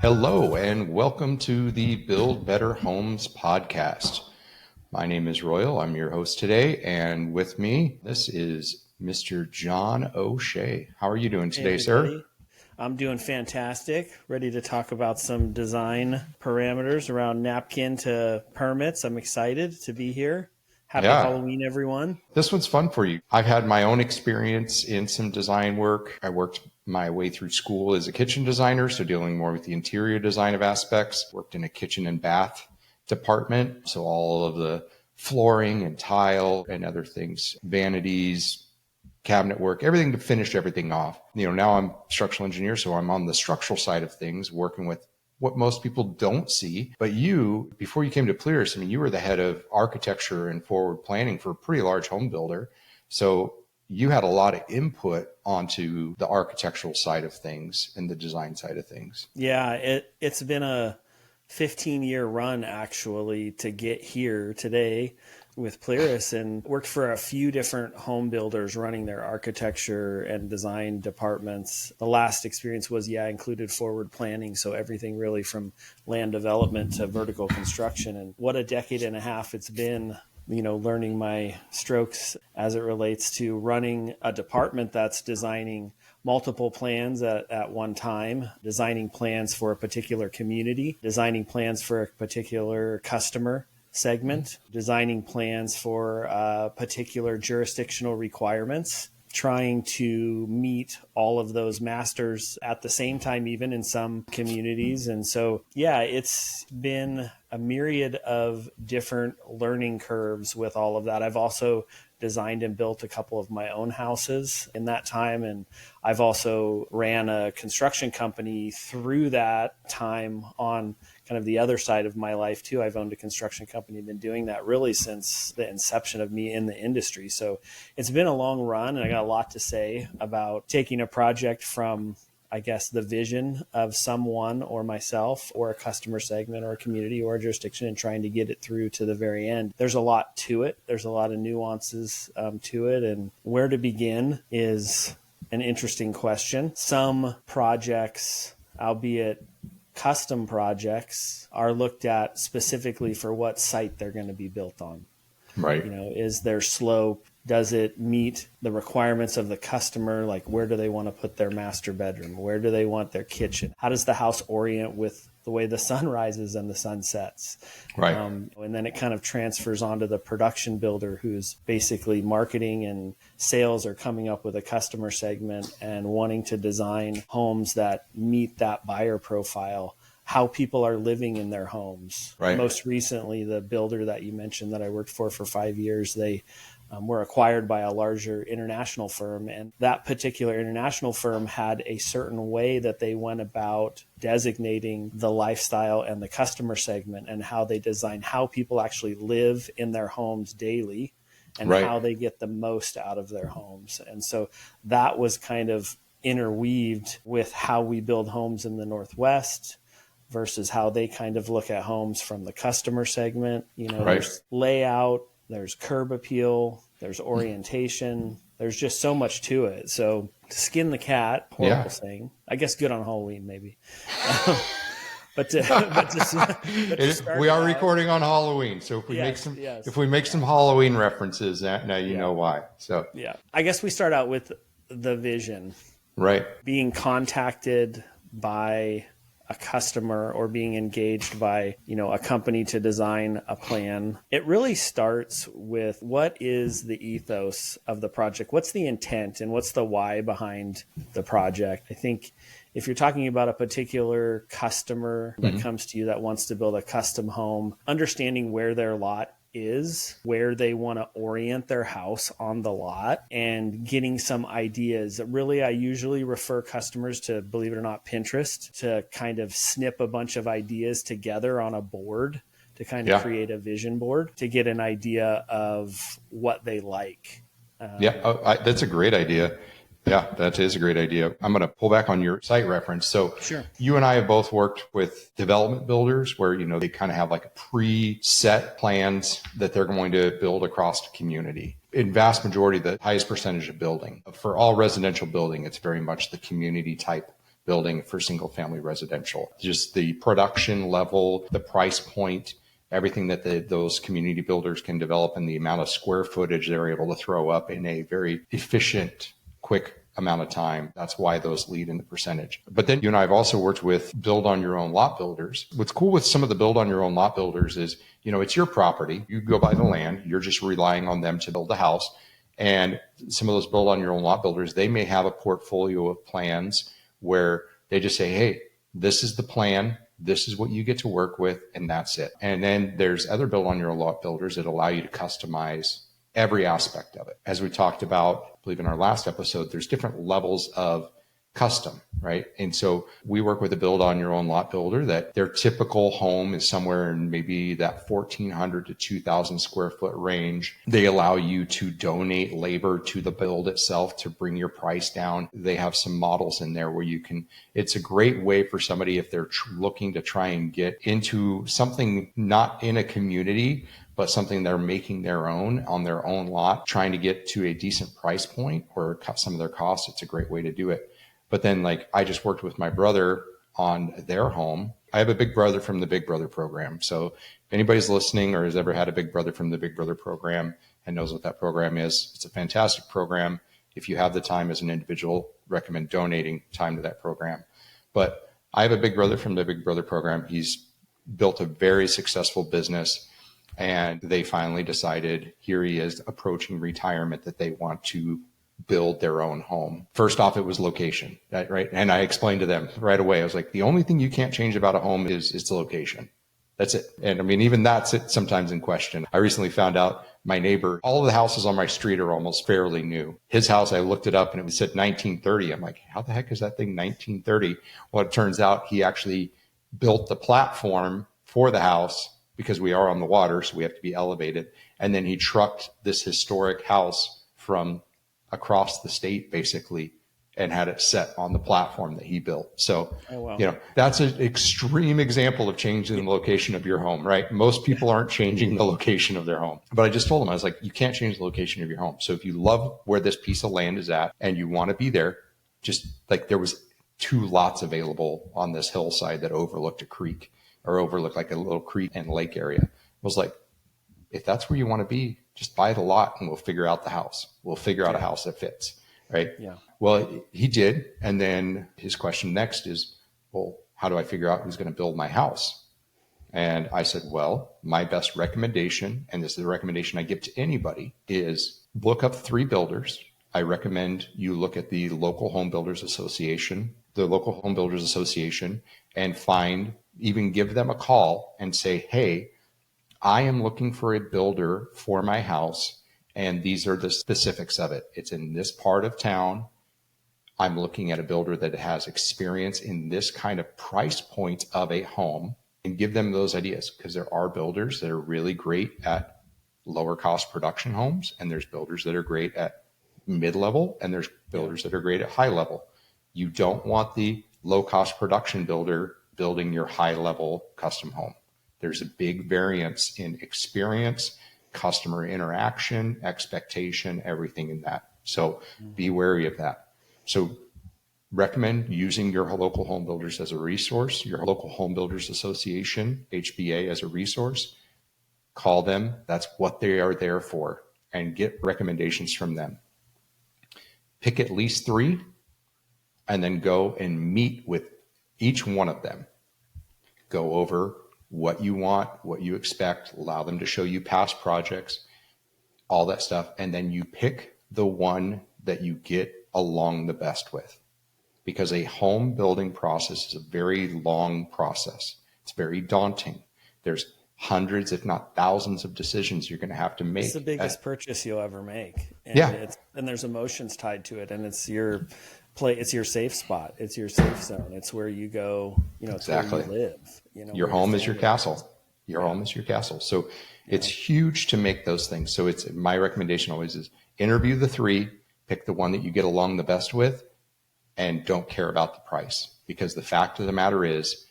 Hello and welcome to the Build Better Homes podcast. My name is Royal. I'm your host today, and with me, this is Mr. John O'Shea. How are you doing today, sir? I'm doing fantastic. Ready to talk about some design parameters around napkin to permits. I'm excited to be here. Happy Halloween, everyone. This one's fun for you. I've had my own experience in some design work. I worked my way through school as a kitchen designer, so dealing more with the interior design of aspects. Worked in a kitchen and bath department, so all of the flooring and tile and other things, vanities, cabinet work, everything to finish everything off. Now I'm a structural engineer, so I'm on the structural side of things, working with what most people don't see. But you, before you came to PLIRIS, you were the head of architecture and forward planning for a pretty large home builder. So you had a lot of input onto the architectural side of things and the design side of things. Yeah, it's been a 15-year run, actually, to get here today with PLIRIS, and worked for a few different home builders running their architecture and design departments. The last experience was, included forward planning. So everything really from land development to vertical construction. And what a decade and a half it's been, learning my strokes as it relates to running a department that's designing multiple plans at one time, designing plans for a particular community, designing plans for a particular customer segment, designing plans for particular jurisdictional requirements, trying to meet all of those masters at the same time, even in some communities. And so, it's been a myriad of different learning curves with all of that. I've also designed and built a couple of my own houses in that time. And I've also ran a construction company through that time on kind of the other side of my life too. I've owned a construction company, been doing that really since the inception of me in the industry. So it's been a long run, and I got a lot to say about taking a project from, the vision of someone or myself or a customer segment or a community or a jurisdiction and trying to get it through to the very end. There's a lot to it. There's a lot of nuances to it. And where to begin is an interesting question. Some projects, albeit custom projects, are looked at specifically for what site they're going to be built on. Right. Is there slope? Does it meet the requirements of the customer? Like, where do they want to put their master bedroom? Where do they want their kitchen? How does the house orient with the way the sun rises and the sun sets? Right. And then it kind of transfers onto the production builder, who's basically marketing and sales are coming up with a customer segment and wanting to design homes that meet that buyer profile, how people are living in their homes. Right. Most recently, the builder that you mentioned that I worked for 5 years, they were acquired by a larger international firm. And that particular international firm had a certain way that they went about designating the lifestyle and the customer segment and how they design how people actually live in their homes daily and how they get the most out of their homes. And so that was kind of interweaved with how we build homes in the Northwest versus how they kind of look at homes from the customer segment. There's layout, there's curb appeal, there's orientation, there's just so much to it. So to skin the cat, horrible thing. I guess good on Halloween, maybe. We are recording on Halloween, so if we make some Halloween references, now you know why. So I guess we start out with the vision. Right. Being contacted by a customer or being engaged by, a company to design a plan. It really starts with what is the ethos of the project? What's the intent and what's the why behind the project? I think if you're talking about a particular customer that comes to you that wants to build a custom home, understanding where their lot is, where they want to orient their house on the lot, and getting some ideas. Really, I usually refer customers to, believe it or not, Pinterest to kind of snip a bunch of ideas together on a board to kind of create a vision board to get an idea of what they like. That's a great idea. Yeah, that is a great idea. I'm going to pull back on your site reference. So you and I have both worked with development builders where, they kind of have like a preset plans that they're going to build across the community. In vast majority, the highest percentage of building for all residential building, it's very much the community type building for single family residential. Just the production level, the price point, everything that those community builders can develop, and the amount of square footage they're able to throw up in a very efficient, quick amount of time. That's why those lead in the percentage. But then you and I have also worked with build on your own lot builders. What's cool with some of the build on your own lot builders is, it's your property. You go buy the land. You're just relying on them to build the house. And some of those build on your own lot builders, they may have a portfolio of plans where they just say, hey, this is the plan. This is what you get to work with, and that's it. And then there's other build on your own lot builders that allow you to customize every aspect of it. As we talked about, I believe in our last episode, there's different levels of custom, right? And so we work with a build on your own lot builder that their typical home is somewhere in maybe that 1,400 to 2,000 square foot range. They allow you to donate labor to the build itself to bring your price down. They have some models in there where it's a great way for somebody if they're looking to try and get into something not in a community, but something they're making their own on their own lot, trying to get to a decent price point or cut some of their costs. It's a great way to do it. But then I just worked with my brother on their home. I have a big brother from the Big Brother program. So if anybody's listening or has ever had a big brother from the Big Brother program and knows what that program is, it's a fantastic program. If you have the time as an individual, recommend donating time to that program. But I have a big brother from the Big Brother program. He's built a very successful business, and they finally decided, here he is approaching retirement, that they want to build their own home. First off, it was location, right? And I explained to them right away. I was like, the only thing you can't change about a home is the location. That's it. And I mean, even that's it sometimes in question. I recently found out my neighbor, all of the houses on my street are almost fairly new. His house, I looked it up and it said 1930. I'm like, how the heck is that thing 1930? Well, it turns out he actually built the platform for the house because we are on the water, so we have to be elevated. And then he trucked this historic house from across the state basically and had it set on the platform that he built. So, that's an extreme example of changing the location of your home, right? Most people aren't changing the location of their home. But I just told him, I was like, you can't change the location of your home. So if you love where this piece of land is at and you want to be there, just like there was 2 lots available on this hillside that overlooked a creek or overlooked like a little creek and lake area. I was like, if that's where you want to be, just buy the lot and we'll figure out the house. We'll figure out a house that fits, right? Yeah. Well, he did. And then his question next is, well, how do I figure out who's going to build my house? And I said, well, my best recommendation, and this is the recommendation I give to anybody, is look up 3 builders. I recommend you look at the local home builders association, and even give them a call and say, hey, I am looking for a builder for my house, and these are the specifics of it. It's in this part of town. I'm looking at a builder that has experience in this kind of price point of a home, and give them those ideas, because there are builders that are really great at lower cost production homes, and there's builders that are great at mid-level, and there's builders that are great at high level. You don't want the low cost production builder building your high level custom home. There's a big variance in experience, customer interaction, expectation, everything in that. So be wary of that. So recommend using your local home builders as a resource, your local home builders association, HBA, as a resource. Call them. That's what they are there for, and get recommendations from them. Pick at least 3 and then go and meet with each one of them. Go over what you want, what you expect, allow them to show you past projects, all that stuff. And then you pick the one that you get along the best with, because a home building process is a very long process. It's very daunting. There's hundreds, if not thousands, of decisions you're going to have to make. It's the biggest purchase you'll ever make. And and there's emotions tied to it. And it's your it's your safe spot. It's your safe zone. It's where you go, it's where you live. Your home is your castle. Your home is your castle. So it's huge to make those things. So it's my recommendation always is interview the 3, pick the one that you get along the best with, and don't care about the price. Because the fact of the matter is,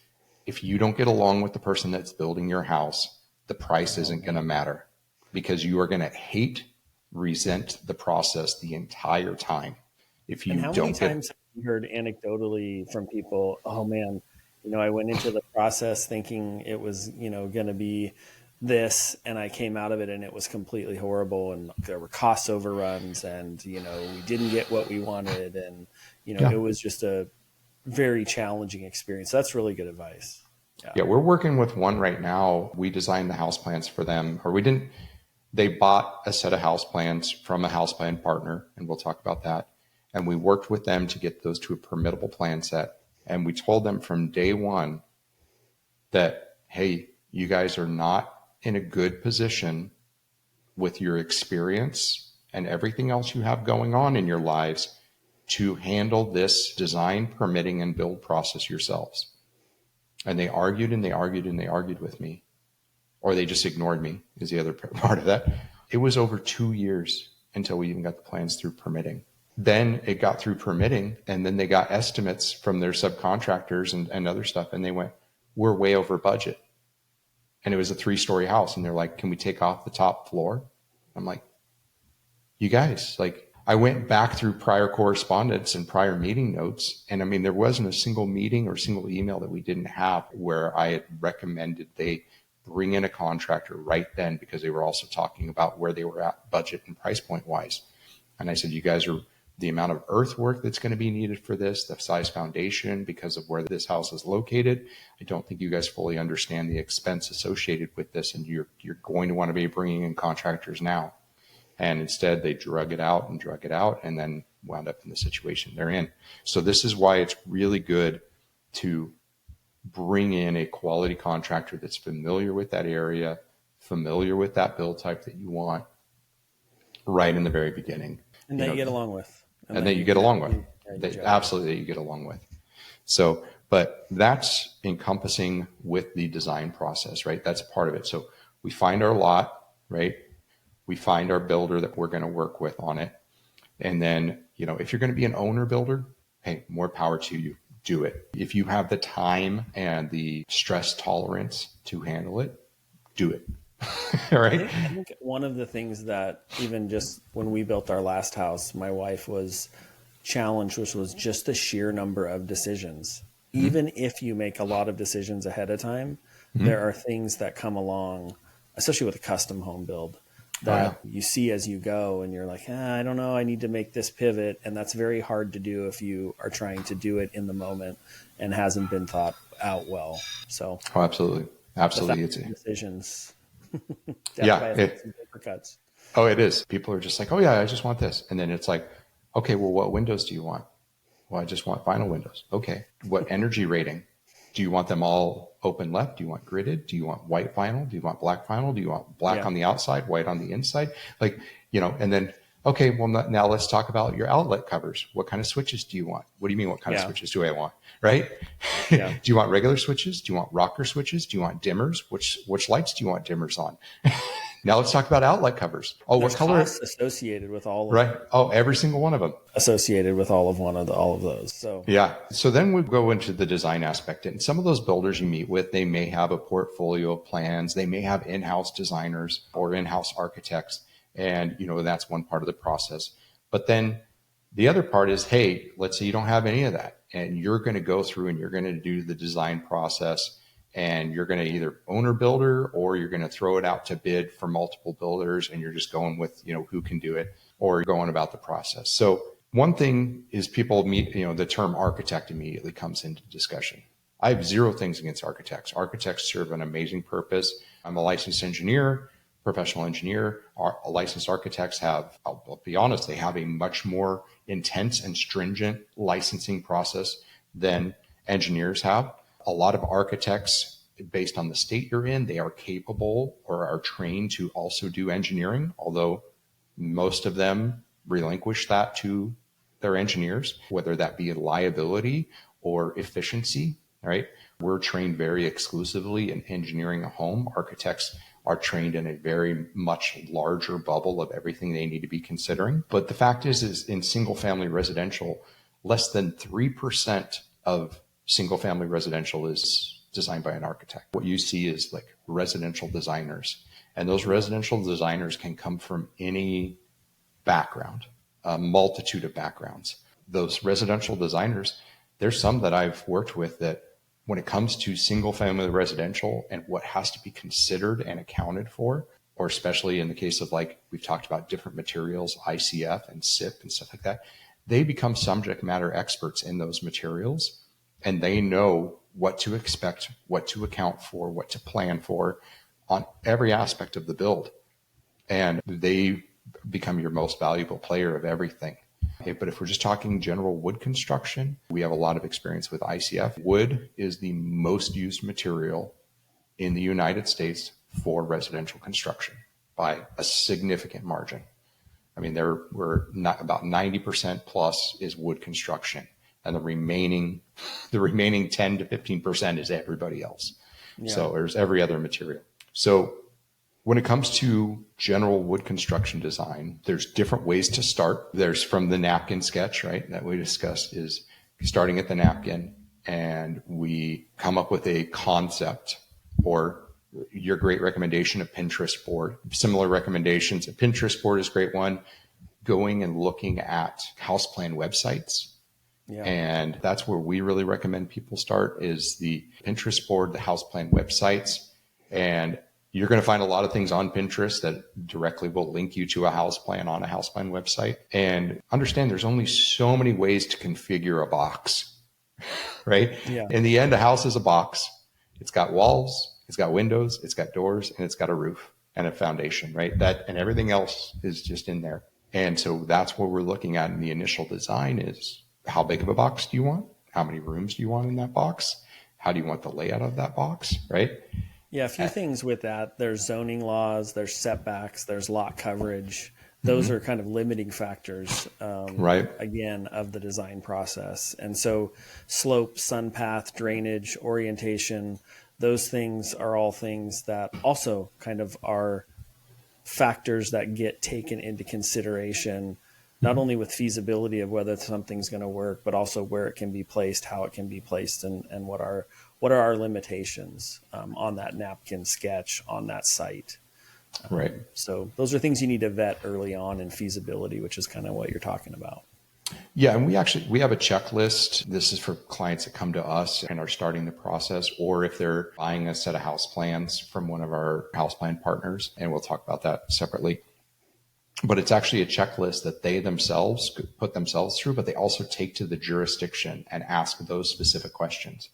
if you don't get along with the person that's building your house, the price isn't going to matter, because you are going to resent the process the entire time. If you don't get, heard anecdotally from people, oh man, I went into the process thinking it was, going to be this, and I came out of it and it was completely horrible. And there were cost overruns and, we didn't get what we wanted. And, Yeah. it was just a very challenging experience. So that's really good advice. Yeah. We're working with one right now. We designed the house plans for them, or we didn't, they bought a set of house plans from a house plan partner, and we'll talk about that. And we worked with them to get those to a permittable plan set. And we told them from day one that, hey, you guys are not in a good position with your experience and everything else you have going on in your lives to handle this design, permitting, and build process yourselves. And they argued and they argued and they argued with me, or they just ignored me is the other part of that. It was over 2 years until we even got the plans through permitting. Then it got through permitting, and then they got estimates from their subcontractors and other stuff. And they went, we're way over budget. And it was a 3-story house. And they're like, can we take off the top floor? I'm like, you guys, like, I went back through prior correspondence and prior meeting notes. And I mean, there wasn't a single meeting or single email that we didn't have where I had recommended they bring in a contractor right then, because they were also talking about where they were at budget and price point wise. And I said, you guys are the amount of earthwork that's going to be needed for this, the size foundation, because of where this house is located. I don't think you guys fully understand the expense associated with this. And you're going to want to be bringing in contractors now. And instead they drug it out and then wound up in the situation they're in. So this is why it's really good to bring in a quality contractor that's familiar with that area, familiar with that build type that you want right in the very beginning. And that you get along with. And that you get along with. Absolutely, that you get along with. So, but that's encompassing with the design process, right? That's a part of it. So we find our lot, right? We find our builder that we're going to work with on it. And then, if you're going to be an owner builder, hey, more power to you. Do it. If you have the time and the stress tolerance to handle it, do it. All right. I think one of the things that even just when we built our last house, my wife was challenged, which was just the sheer number of decisions. Mm-hmm. Even if you make a lot of decisions ahead of time, mm-hmm. there are things that come along, especially with a custom home build, that you see as you go and you're like, I don't know, I need to make this pivot. And that's very hard to do if you are trying to do it in the moment and hasn't been thought out well. So, absolutely. Absolutely. It's decisions. Paper cuts. Oh, it is. People are just like, oh yeah, I just want this. And then it's like, okay, well, what windows do you want? Well, I just want vinyl windows. Okay. What energy rating? Do you want them all open left? Do you want gridded? Do you want white vinyl? Do you want black vinyl? Do you want black on the outside, white on the inside? Like, and then, okay, well, now let's talk about your outlet covers. What kind of switches do you want? What do you mean, what kind of switches do I want? Right? Yeah. Do you want regular switches? Do you want rocker switches? Do you want dimmers? Which lights do you want dimmers on? Now let's talk about outlet covers. Oh, there's what color? Associated with all of right. Oh, every single one of them. Associated with all of those. So yeah. So then we go into the design aspect. And some of those builders you meet with, they may have a portfolio of plans. They may have in-house designers or in-house architects. And, that's one part of the process. But then the other part is, hey, let's say you don't have any of that. And you're going to go through and you're going to do the design process. And you're going to either own or builder, or you're going to throw it out to bid for multiple builders, and you're just going with, who can do it, or going about the process. So one thing is people meet, the term architect immediately comes into discussion. I have zero things against architects. Architects serve an amazing purpose. I'm a licensed engineer, professional engineer. Licensed architects have, I'll be honest, they have a much more intense and stringent licensing process than engineers have. A lot of architects, based on the state you're in, they are capable or are trained to also do engineering, although most of them relinquish that to their engineers, whether that be liability or efficiency, right? We're trained very exclusively in engineering a home. Architects are trained in a very much larger bubble of everything they need to be considering. But the fact is in single family residential, less than 3% of single family residential is designed by an architect. What you see is like residential designers, and those residential designers can come from any background, a multitude of backgrounds. those residential designers, there's some that I've worked with that when it comes to single family residential and what has to be considered and accounted for, or especially in the case of like we've talked about different materials, ICF and SIP and stuff like that, they become subject matter experts in those materials, and they know what to expect, what to account for, what to plan for on every aspect of the build. And they become your most valuable player of everything. Okay, but if we're just talking general wood construction, we have a lot of experience with ICF. Wood is the most used material in the United States for residential construction by a significant margin. I mean, we're not about 90% plus is wood construction, and the remaining 10 to 15% is everybody else. Yeah. So there's every other material. So when it comes to general wood construction design, there's different ways to start. There's from the napkin sketch, right, that we discussed, is starting at the napkin, and we come up with a concept, or your great recommendation, a Pinterest board. Similar recommendations. A Pinterest board is a great one. Going and looking at house plan websites. Yeah. And that's where we really recommend people start, is the Pinterest board, the house plan websites. And you're going to find a lot of things on Pinterest that directly will link you to a house plan on a house plan website. And understand there's only so many ways to configure a box, right? Yeah. In the end, a house is a box. It's got walls, it's got windows, it's got doors, and it's got a roof and a foundation, right? That and everything else is just in there. And so that's what we're looking at in the initial design is, how big of a box do you want? How many rooms do you want in that box? How do you want the layout of that box, right? Yeah, a few things with that. There's zoning laws, there's setbacks, there's lot coverage. Those are kind of limiting factors, right? Again, of the design process. And so slope, sun path, drainage, orientation, those things are all things that also kind of are factors that get taken into consideration, not only with feasibility of whether something's going to work, but also where it can be placed, how it can be placed, and what are our limitations on that napkin sketch on that site. Right. So those are things you need to vet early on in feasibility, which is kind of what you're talking about. Yeah, and we have a checklist. This is for clients that come to us and are starting the process, or if they're buying a set of house plans from one of our house plan partners, and we'll talk about that separately. But it's actually a checklist that they themselves could put themselves through, but they also take to the jurisdiction and ask those specific questions.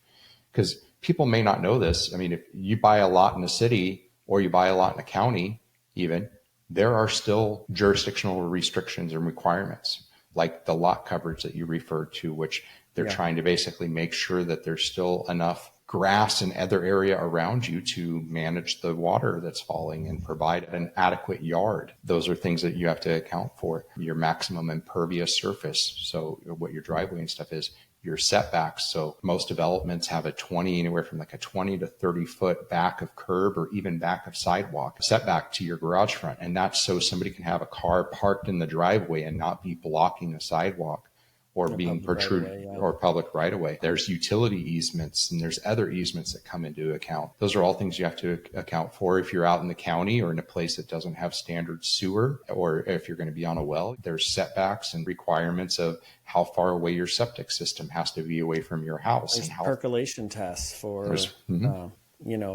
Because people may not know this. I mean, if you buy a lot in a city or you buy a lot in a county, even, there are still jurisdictional restrictions and requirements, like the lot coverage that you referred to, which they're trying to basically make sure that there's still enough grass and other area around you to manage the water that's falling and provide an adequate yard. Those are things that you have to account for. Your maximum impervious surface, so what your driveway and stuff is, your setbacks. So most developments have anywhere from like a 20 to 30 foot back of curb or even back of sidewalk setback to your garage front. And that's so somebody can have a car parked in the driveway and not be blocking a sidewalk or being protruded or public right of way. There's utility easements and there's other easements that come into account. Those are all things you have to account for if you're out in the county or in a place that doesn't have standard sewer, or if you're going to be on a well. There's setbacks and requirements of how far away your septic system has to be away from your house. There's and how percolation tests for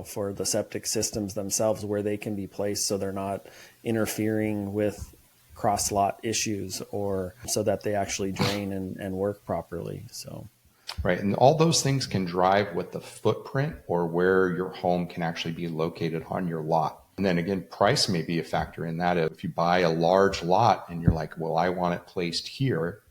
for the septic systems themselves, where they can be placed so they're not interfering with cross lot issues, or so that they actually drain and work properly. So, right. And all those things can drive what the footprint or where your home can actually be located on your lot. And then again, price may be a factor in that. If you buy a large lot and you're like, well, I want it placed here.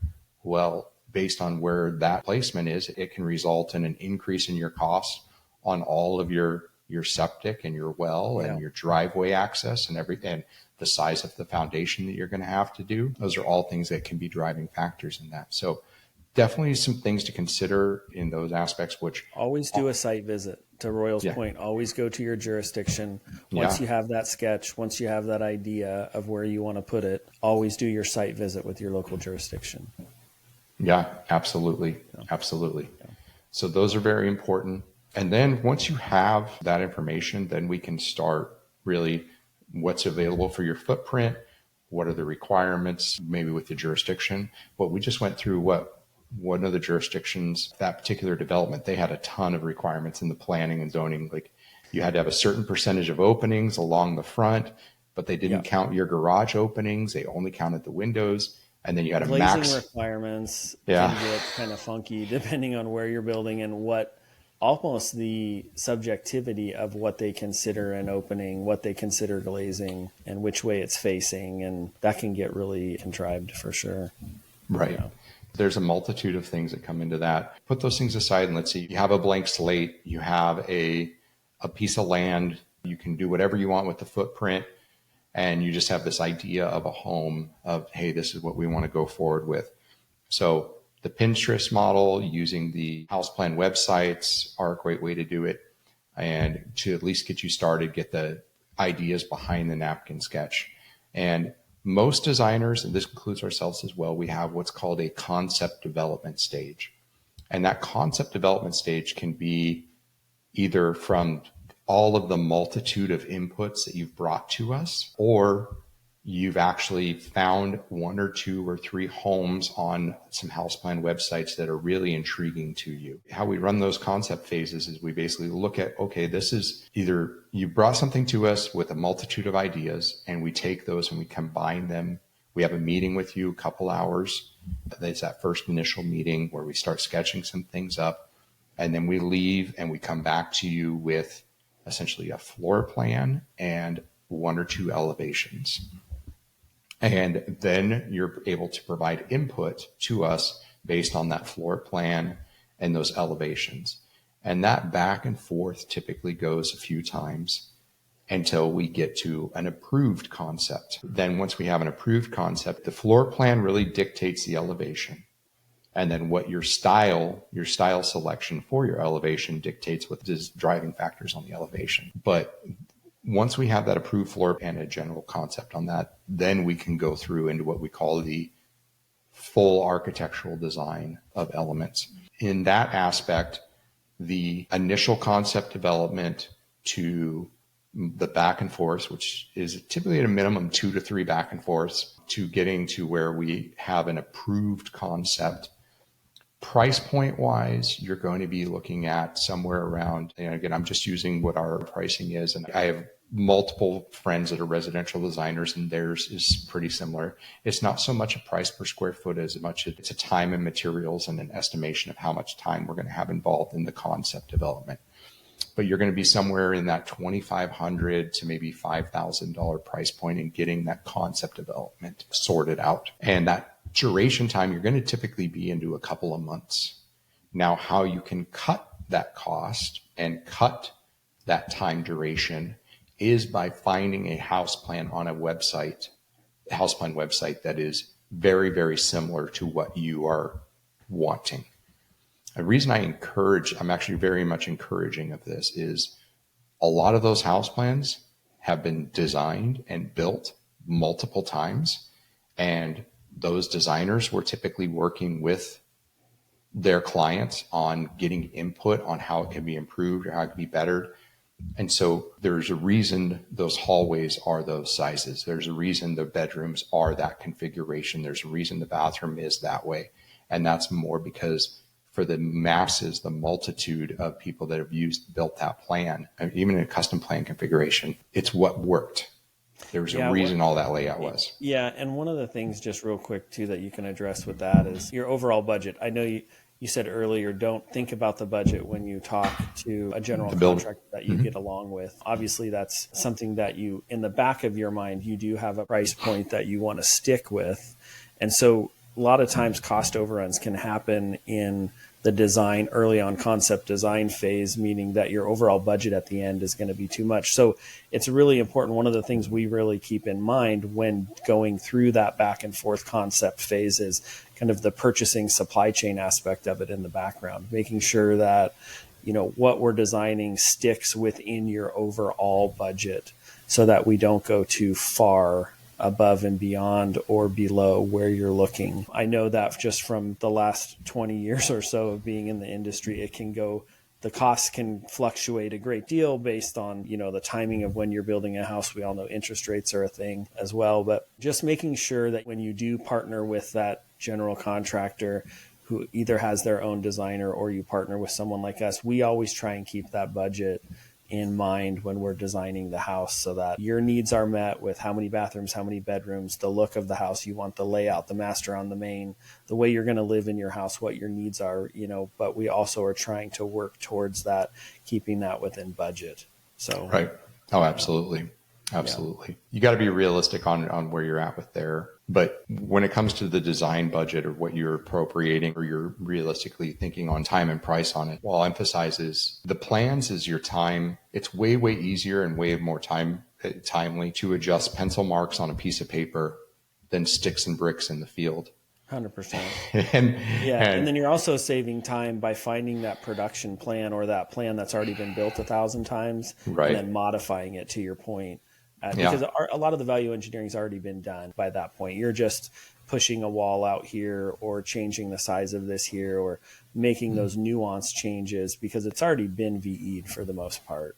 Well, based on where that placement is, it can result in an increase in your costs on all of your septic and your well and your driveway access and everything. The size of the foundation that you're going to have to do. Those are all things that can be driving factors in that. So definitely some things to consider in those aspects, which always do a site visit. To Royal's point, always go to your jurisdiction. Once you have that sketch, once you have that idea of where you want to put it, always do your site visit with your local jurisdiction. Yeah, absolutely. Absolutely. Yeah. So those are very important. And then once you have that information, then we can start really what's available for your footprint, what are the requirements, maybe with the jurisdiction. But we just went through one of the jurisdictions, that particular development, they had a ton of requirements in the planning and zoning. Like you had to have a certain percentage of openings along the front, but they didn't count your garage openings. They only counted the windows. And then you had a Glazing max requirements can get kind of funky depending on where you're building and what almost the subjectivity of what they consider an opening, what they consider glazing, and which way it's facing. And that can get really contrived for sure. Right. There's a multitude of things that come into that. Put those things aside and let's see, you have a blank slate, you have a piece of land, you can do whatever you want with the footprint, and you just have this idea of a home of, hey, this is what we want to go forward with. So the Pinterest model, using the house plan websites are a great way to do it, and to at least get you started, get the ideas behind the napkin sketch. And most designers, and this includes ourselves as well, we have what's called a concept development stage. And that concept development stage can be either from all of the multitude of inputs that you've brought to us, or you've actually found one or two or three homes on some house plan websites that are really intriguing to you. How we run those concept phases is we basically look at, okay, this is either you brought something to us with a multitude of ideas, and we take those and we combine them. We have a meeting with you, a couple hours. There's that first initial meeting where we start sketching some things up, and then we leave and we come back to you with essentially a floor plan and one or two elevations. And then you're able to provide input to us based on that floor plan and those elevations. And that back and forth typically goes a few times until we get to an approved concept. Then once we have an approved concept, the floor plan really dictates the elevation. And then what your style selection for your elevation dictates what is driving factors on the elevation. But once we have that approved floor plan and a general concept on that, then we can go through into what we call the full architectural design of elements. In that aspect, the initial concept development to the back and forth, which is typically at a minimum 2 to 3 back and forths, to getting to where we have an approved concept. Price point wise, you're going to be looking at somewhere around, and again, I'm just using what our pricing is. And I have multiple friends that are residential designers, and theirs is pretty similar. It's not so much a price per square foot as much as it's a time and materials and an estimation of how much time we're going to have involved in the concept development. But you're going to be somewhere in that $2,500 to maybe $5,000 price point in getting that concept development sorted out. And that duration time, you're going to typically be into a couple of months. Now, how you can cut that cost and cut that time duration is by finding a house plan on a website, a house plan website that is very, very similar to what you are wanting. The reason I'm actually very much encouraging of this is a lot of those house plans have been designed and built multiple times, and those designers were typically working with their clients on getting input on how it can be improved or how it can be bettered. And so there's a reason those hallways are those sizes. There's a reason the bedrooms are that configuration. There's a reason the bathroom is that way. And that's more because for the masses, the multitude of people that have built that plan, even in a custom plan configuration, it's what worked. There's a reason all that layout was. Yeah. And one of the things just real quick too, that you can address with that is your overall budget. I know you said earlier, don't think about the budget when you talk to a general contractor that you get along with. Obviously, that's something that you, in the back of your mind, you do have a price point that you want to stick with. And so a lot of times cost overruns can happen in the design early on concept design phase, meaning that your overall budget at the end is going to be too much. So it's really important. One of the things we really keep in mind when going through that back and forth concept phase is kind of the purchasing supply chain aspect of it in the background, making sure that, you know, what we're designing sticks within your overall budget so that we don't go too far above and beyond or below where you're looking. I know that just from the last 20 years or so of being in the industry, it can go, the costs can fluctuate a great deal based on, you know, the timing of when you're building a house. We all know interest rates are a thing as well, but just making sure that when you do partner with that general contractor, who either has their own designer or you partner with someone like us, we always try and keep that budget in mind when we're designing the house so that your needs are met with how many bathrooms, how many bedrooms, the look of the house you want, the layout, the master on the main, the way you're going to live in your house, what your needs are, but we also are trying to work towards that, keeping that within budget. So, right. Oh, absolutely. Absolutely. Yeah. You got to be realistic on where you're at with there. But when it comes to the design budget or what you're appropriating or you're realistically thinking on time and price on it, well, I'll emphasize is the plans is your time. It's way, way easier and way more timely to adjust pencil marks on a piece of paper than sticks and bricks in the field. 100%. and then you're also saving time by finding that production plan or that plan that's already been built 1,000 times, right, and then modifying it to your point. Because a lot of the value engineering has already been done by that point. You're just pushing a wall out here or changing the size of this here or making those nuanced changes because it's already been VE'd for the most part.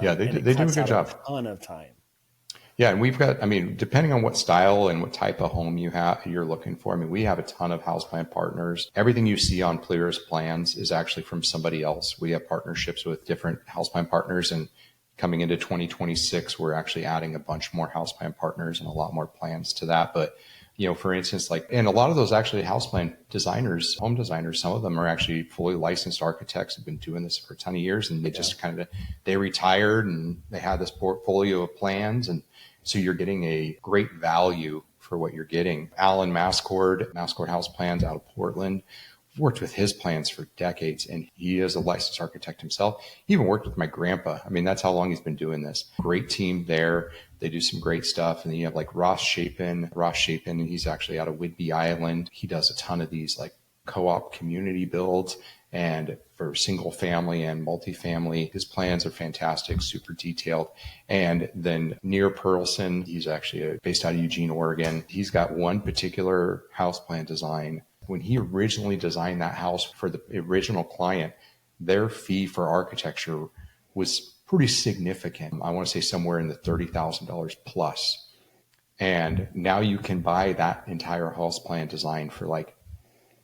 They do a good job. A ton of time. Yeah, and we've got, depending on what style and what type of home you're looking for, we have a ton of house plan partners. Everything you see on PLIRIS plans is actually from somebody else. We have partnerships with different house plan partners, and coming into 2026, we're actually adding a bunch more house plan partners and a lot more plans to that. But, for instance, and a lot of those actually house plan designers, home designers, some of them are actually fully licensed architects, have been doing this for a ton of years, and they just they retired and they had this portfolio of plans. And so you're getting a great value for what you're getting. Alan Mascord House Plans out of Portland, worked with his plans for decades, and he is a licensed architect himself. He even worked with my grandpa. That's how long he's been doing this. Great team there. They do some great stuff. And then you have like Ross Chapin, and he's actually out of Whidbey Island. He does a ton of these like co-op community builds and for single family and multifamily. His plans are fantastic, super detailed. And then Near Perlson, he's actually based out of Eugene, Oregon. He's got one particular house plan design. When he originally designed that house for the original client, their fee for architecture was pretty significant. I want to say somewhere in the $30,000 plus. And now you can buy that entire house plan design for like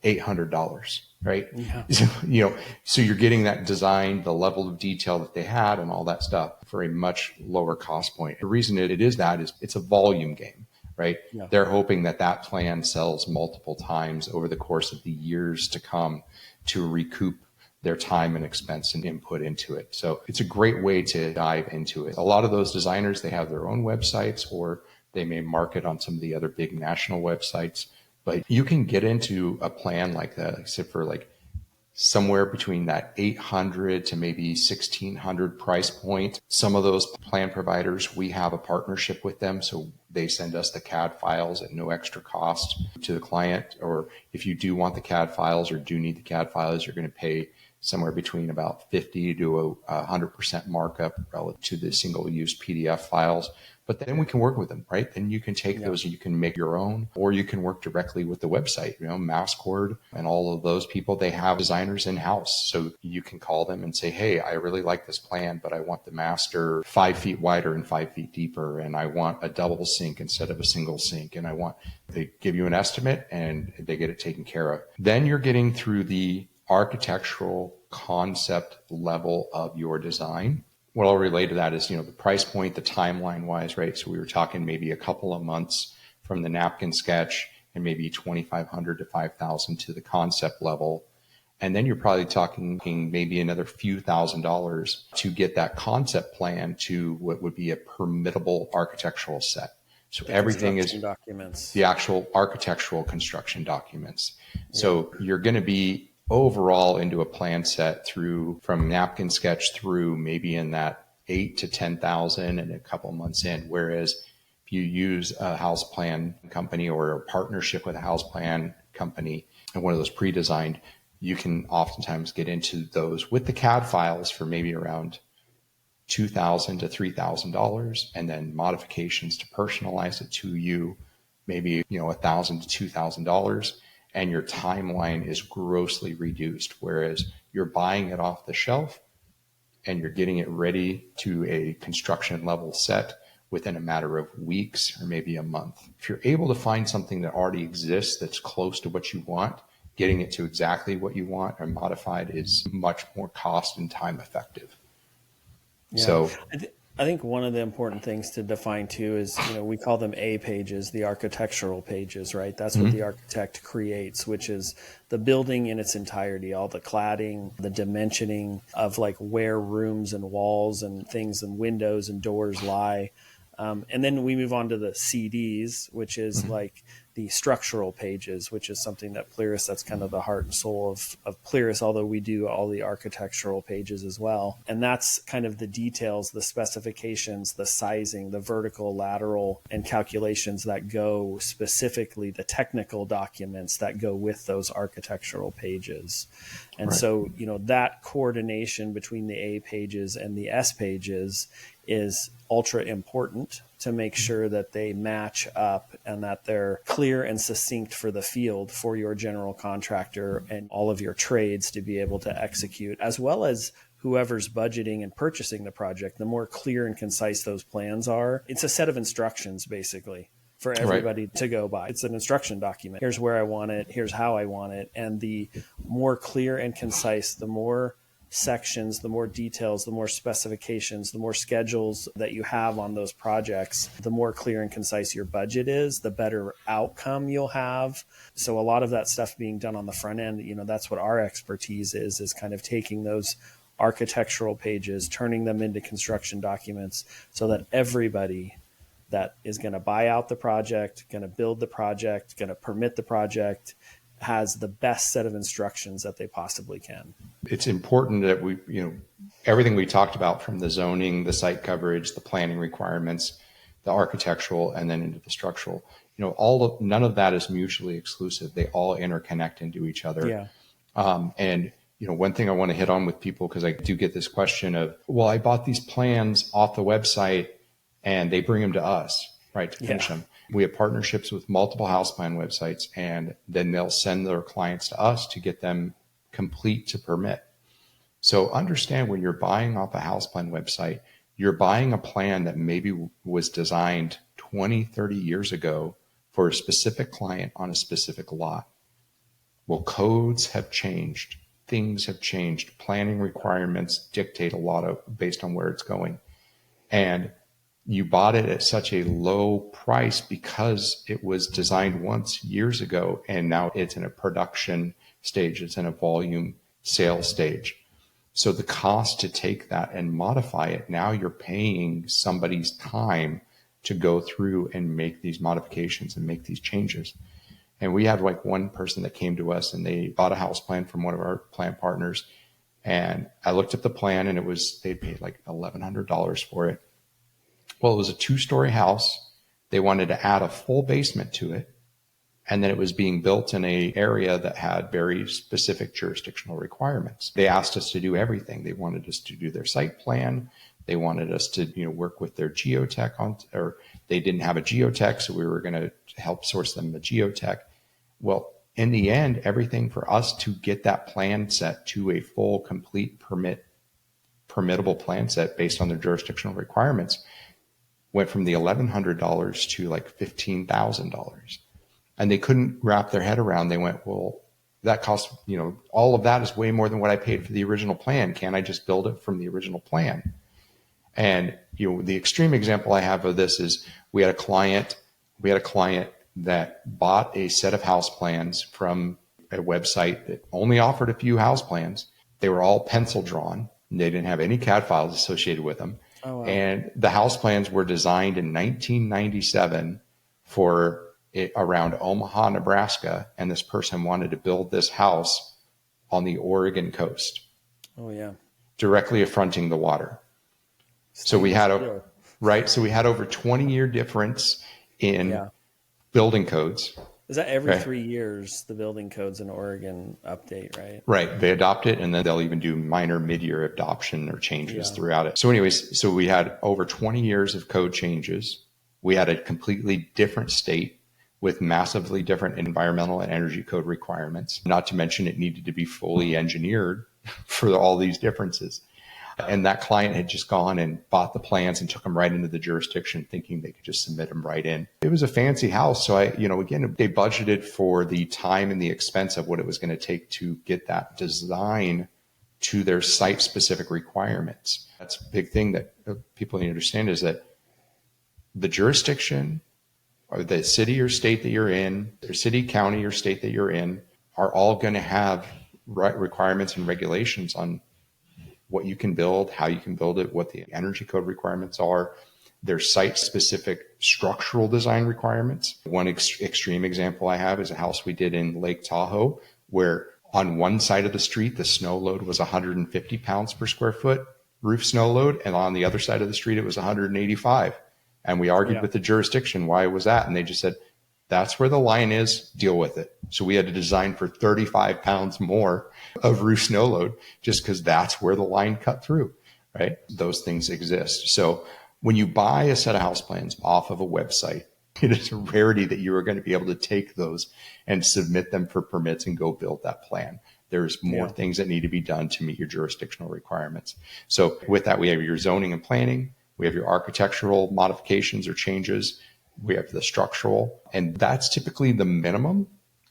$800, right? Yeah. So you're getting that design, the level of detail that they had and all that stuff for a much lower cost point. The reason it is that is it's a volume game. Right? Yeah. They're hoping that plan sells multiple times over the course of the years to come to recoup their time and expense and input into it. So it's a great way to dive into it. A lot of those designers, they have their own websites or they may market on some of the other big national websites, but you can get into a plan like that, except for like somewhere between that 800 to maybe 1600 price point. Some of those plan providers, we have a partnership with them. So they send us the CAD files at no extra cost to the client. Or if you do want the CAD files or do need the CAD files, you're going to pay somewhere between about 50 to 100% markup relative to the single use PDF files. But then we can work with them, right? Then you can take those and you can make your own, or you can work directly with the website, Mascord and all of those people. They have designers in-house. So you can call them and say, hey, I really like this plan, but I want the master 5 feet wider and 5 feet deeper. And I want a double sink instead of a single sink. And they give you an estimate and they get it taken care of. Then you're getting through the architectural concept level of your design. What I'll relate to that is, the price point, the timeline wise, right? So we were talking maybe a couple of months from the napkin sketch and maybe 2,500 to 5,000 to the concept level. And then you're probably talking maybe another few $1,000s to get that concept plan to what would be a permittable architectural set. So everything is documents, the actual architectural construction documents. So you're going to be overall into a plan set from napkin sketch through maybe in that 8 to 10,000 and a couple of months in. Whereas if you use a house plan company or a partnership with a house plan company and one of those pre-designed, you can oftentimes get into those with the CAD files for maybe around $2,000 to $3,000, and then modifications to personalize it to you, maybe $1,000 to $2,000. And your timeline is grossly reduced, whereas you're buying it off the shelf and you're getting it ready to a construction level set within a matter of weeks or maybe a month. If you're able to find something that already exists that's close to what you want, getting it to exactly what you want and modified is much more cost and time effective. Yeah. So I think one of the important things to define too is, we call them A pages, the architectural pages, right? That's what the architect creates, which is the building in its entirety, all the cladding, the dimensioning of like where rooms and walls and things and windows and doors lie. And then we move on to the CDs, which is like the structural pages, which is something that PLIRIS, that's kind of the heart and soul of PLIRIS, although we do all the architectural pages as well. And that's kind of the details, the specifications, the sizing, the vertical, lateral, and calculations that go specifically, the technical documents that go with those architectural pages. And so, that coordination between the A pages and the S pages is ultra important to make sure that they match up and that they're clear and succinct for the field, for your general contractor and all of your trades to be able to execute, as well as whoever's budgeting and purchasing the project. The more clear and concise those plans are, it's a set of instructions basically for everybody to go by. It's an instruction document. Here's where I want it. Here's how I want it. And the more clear and concise, the more sections, the more details, the more specifications, the more schedules that you have on those projects, the more clear and concise your budget is, the better outcome you'll have. So a lot of that stuff being done on the front end, that's what our expertise is kind of taking those architectural pages, turning them into construction documents so that everybody that is going to buy out the project, going to build the project, going to permit the project, has the best set of instructions that they possibly can. It's important that we, everything we talked about, from the zoning, the site coverage, the planning requirements, the architectural, and then into the structural, none of that is mutually exclusive. They all interconnect into each other. Yeah. And one thing I want to hit on with people, because I do get this question of, well, I bought these plans off the website and they bring them to us, right, to finish them. We have partnerships with multiple house plan websites, and then they'll send their clients to us to get them complete to permit. So understand, when you're buying off a house plan website, you're buying a plan that maybe was designed 20, 30 years ago for a specific client on a specific lot. Well, codes have changed. Things have changed. Planning requirements dictate a lot of based on where it's going. And you bought it at such a low price because it was designed once years ago, and now it's in a production stage. It's in a volume sales stage. So the cost to take that and modify it, now you're paying somebody's time to go through and make these modifications and make these changes. And we had like one person that came to us and they bought a house plan from one of our plan partners. And I looked at the plan and they paid like $1,100 for it. Well, it was a 2-story house. They wanted to add a full basement to it. And then it was being built in an area that had very specific jurisdictional requirements. They asked us to do everything. They wanted us to do their site plan. They wanted us to, work with their geotech or they didn't have a geotech, so we were going to help source them a geotech. Well, in the end, everything for us to get that plan set to a full, complete permittable plan set based on their jurisdictional requirements went from the $1,100 to like $15,000. And they couldn't wrap their head around. They went, well, that costs, all of that is way more than what I paid for the original plan. Can't I just build it from the original plan? And, the extreme example I have of this is we had a client that bought a set of house plans from a website that only offered a few house plans. They were all pencil drawn. And they didn't have any CAD files associated with them. Oh, wow. And the house plans were designed in 1997 for around Omaha, Nebraska. And this person wanted to build this house on the Oregon coast. Oh, yeah. Directly affronting the water. So we had over 20-year difference in building codes. Is that every 3 years the building codes in Oregon update, right? Right. They adopt it, and then they'll even do minor mid-year adoption or changes throughout it. So anyways, we had over 20 years of code changes. We had a completely different state with massively different environmental and energy code requirements. Not to mention it needed to be fully engineered for all these differences. And that client had just gone and bought the plans and took them right into the jurisdiction, thinking they could just submit them right in. It was a fancy house. So again, they budgeted for the time and the expense of what it was going to take to get that design to their site specific requirements. That's a big thing that people need to understand, is that the jurisdiction or the city or state that you're in, or city, county, or state that you're in, are all going to have requirements and regulations on what you can build, how you can build it, what the energy code requirements are. There's site-specific structural design requirements. One extreme example I have is a house we did in Lake Tahoe, where on one side of the street, the snow load was 150 pounds per square foot roof snow load, and on the other side of the street, it was 185. And we argued with the jurisdiction, why was that? And they just said, that's where the line is, deal with it. So we had to design for 35 pounds more of roof snow load just because that's where the line cut through, right? Those things exist. So when you buy a set of house plans off of a website, it is a rarity that you are going to be able to take those and submit them for permits and go build that plan. There's more things that need to be done to meet your jurisdictional requirements. So with that, we have your zoning and planning, we have your architectural modifications or changes, we have the structural, and that's typically the minimum.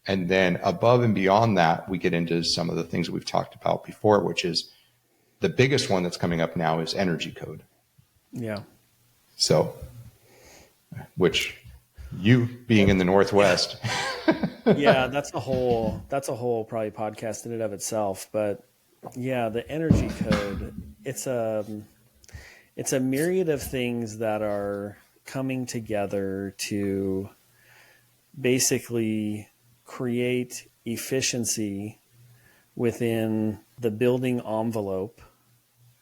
And then above and beyond that, we get into some of the things that we've talked about before, which is the biggest one that's coming up now is energy code. Yeah. So, which you being in the Northwest. Yeah, that's a whole probably podcast in and of itself. But yeah, the energy code, it's a myriad of things that are coming together to basically create efficiency within the building envelope.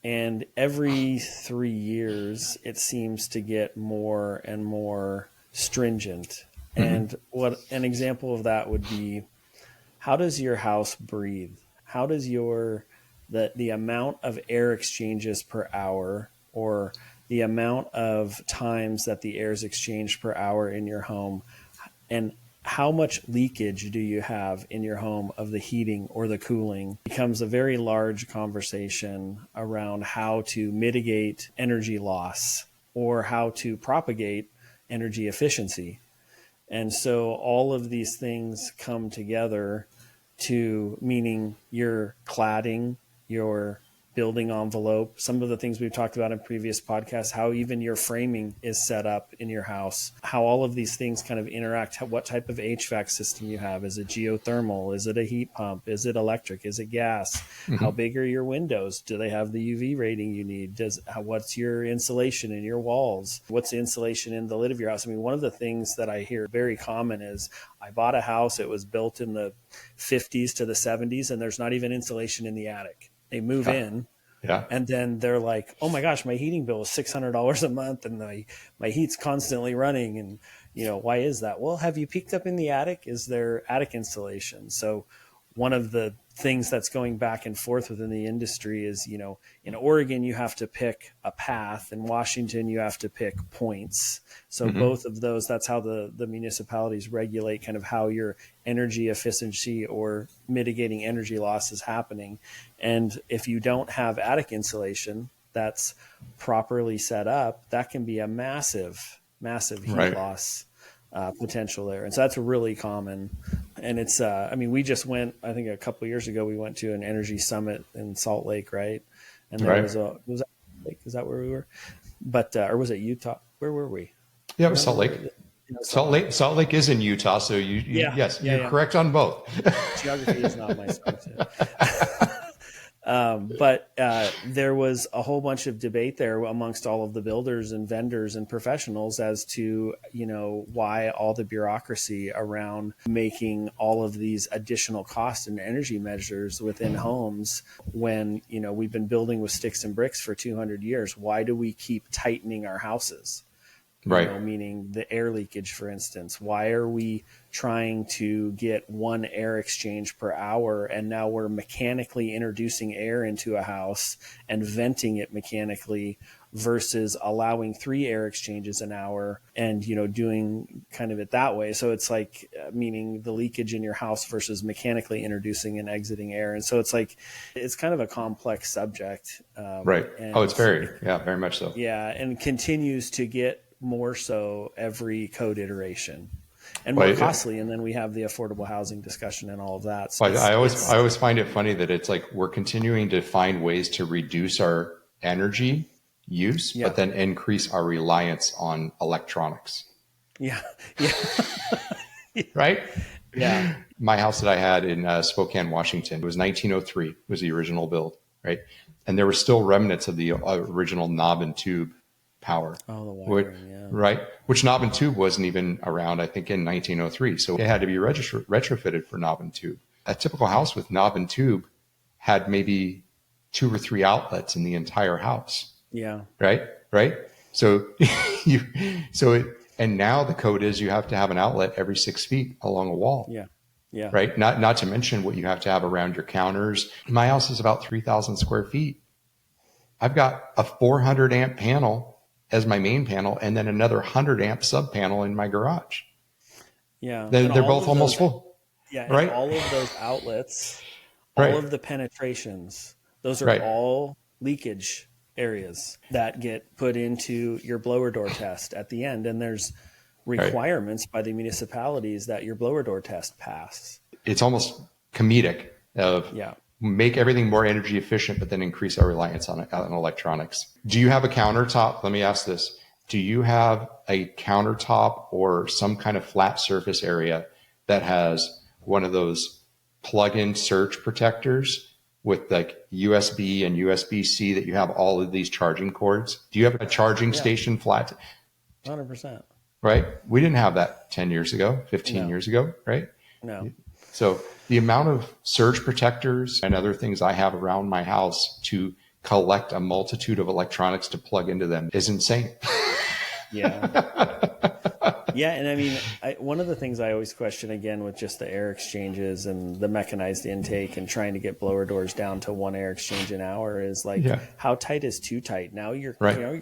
And every 3 years, it seems to get more and more stringent. And what an example of that would be, how does your house breathe? How does the amount of air exchanges per hour, or the amount of times that the air is exchanged per hour in your home, and how much leakage do you have in your home of the heating or the cooling, becomes a very large conversation around how to mitigate energy loss or how to propagate energy efficiency. And so all of these things come together to meaning your cladding, your building envelope, some of the things we've talked about in previous podcasts, how even your framing is set up in your house, how all of these things kind of interact, what type of HVAC system you have. Is it geothermal? Is it a heat pump? Is it electric? Is it gas? How big are your windows? Do they have the UV rating you need? What's your insulation in your walls? What's the insulation in the lid of your house? I mean, one of the things that I hear very common is, I bought a house, it was built in the 50s to the 70s, and there's not even insulation in the attic. They move in, and then they're like, oh my gosh, my heating bill is $600 a month, and my heat's constantly running. And, why is that? Well, have you peeked up in the attic? Is there attic insulation? So one of the things that's going back and forth within the industry is, in Oregon, you have to pick a path. In Washington, you have to pick points. So both of those, that's how the municipalities regulate kind of how your energy efficiency or mitigating energy loss is happening. And if you don't have attic insulation that's properly set up, that can be a massive heat loss potential there. And so that's really common. And it's, we just went, I think a couple of years ago, we went to an energy summit in Salt Lake, right? And there was that Lake? Is that where we were? But, or was it Utah? Where were we? Yeah, it was Salt Lake. Salt Lake is in Utah. So you're correct on both. Geography is not my strong. But there was a whole bunch of debate there amongst all of the builders and vendors and professionals as to, why all the bureaucracy around making all of these additional cost and energy measures within homes when, we've been building with sticks and bricks for 200 years. Why do we keep tightening our houses? Right. Meaning the air leakage, for instance. Why are we trying to get one air exchange per hour, and now we're mechanically introducing air into a house and venting it mechanically versus allowing 3 air exchanges an hour and, doing kind of it that way. So it's like, meaning the leakage in your house versus mechanically introducing and exiting air. And so it's like, it's kind of a complex subject. Right. And It's very much so. Yeah. And continues to get more so every code iteration. And more costly, and then we have the affordable housing discussion and all of that. So I always find it funny that it's like we're continuing to find ways to reduce our energy use, but then increase our reliance on electronics. Yeah. Right? Yeah. My house that I had in Spokane, Washington, it was 1903, was the original build, right? And there were still remnants of the original knob and tube power. Oh, the wiring, right? Which knob and tube wasn't even around, I think, in 1903. So it had to be retrofitted for knob and tube. A typical house with knob and tube had maybe 2 or 3 outlets in the entire house. Yeah. Right. So and now the code is you have to have an outlet every 6 feet along a wall. Yeah. Yeah. Right. Not to mention what you have to have around your counters. My house is about 3,000 square feet. I've got a 400 amp panel as my main panel, and then another 100 amp sub panel in my garage. Yeah. They're both almost full. Yeah. And right. all of those outlets, all of the penetrations, those are all leakage areas that get put into your blower door test at the end. And there's requirements by the municipalities that your blower door test pass. It's almost comedic of make everything more energy efficient, but then increase our reliance on electronics. Do you have a countertop? Let me ask this. Do you have a countertop or some kind of flat surface area that has one of those plug-in surge protectors with like USB and USB-C that you have all of these charging cords? Do you have a charging station flat? 100%. Right? We didn't have that 10 years ago, 15 years ago, right? No. So the amount of surge protectors and other things I have around my house to collect a multitude of electronics to plug into them is insane. Yeah. And I mean, one of the things I always question again with just the air exchanges and the mechanized intake and trying to get blower doors down to 1 air exchange an hour is like, how tight is too tight? Now you're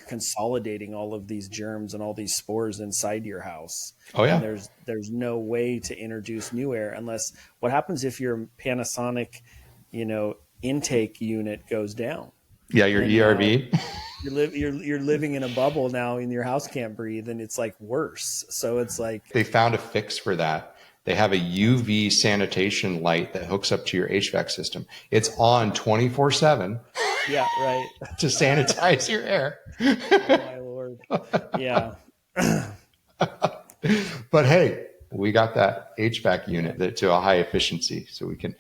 consolidating all of these germs and all these spores inside your house. Oh yeah. And there's no way to introduce new air unless what happens if your Panasonic, intake unit goes down. Yeah. Your ERV. You're living in a bubble now and your house can't breathe and it's like worse. So it's like they found a fix for that. They have a UV sanitation light that hooks up to your HVAC system. It's on 24/7. Yeah, right. To sanitize your air. Oh my Lord. Yeah. But hey, we got that HVAC unit to a high efficiency so we can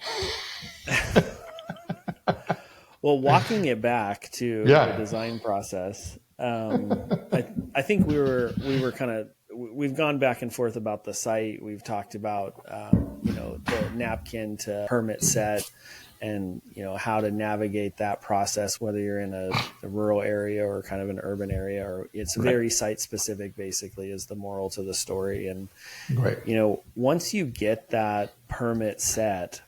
Well, walking it back to the design process, I think we've gone back and forth about the site. We've talked about, the napkin to permit set and, how to navigate that process, whether you're in a rural area or kind of an urban area, or it's very site specific, basically, is the moral to the story. And, once you get that permit set,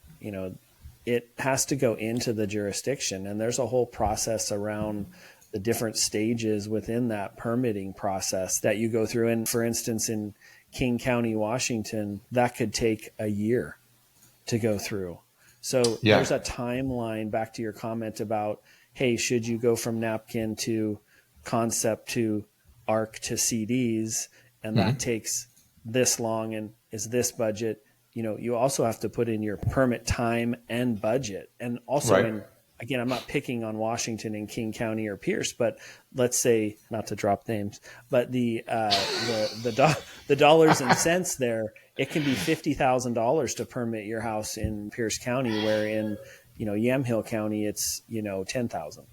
it has to go into the jurisdiction, and there's a whole process around the different stages within that permitting process that you go through. And for instance, in King County, Washington, that could take a year to go through. So there's a timeline back to your comment about, hey, should you go from napkin to concept to ARC to CDs? And that takes this long and is this budget. You also have to put in your permit time and budget. And also again, I'm not picking on Washington and King County or Pierce, but let's say, not to drop names, but the dollars and cents there, it can be $50,000 to permit your house in Pierce County, where in, Yamhill County, it's, 10,000.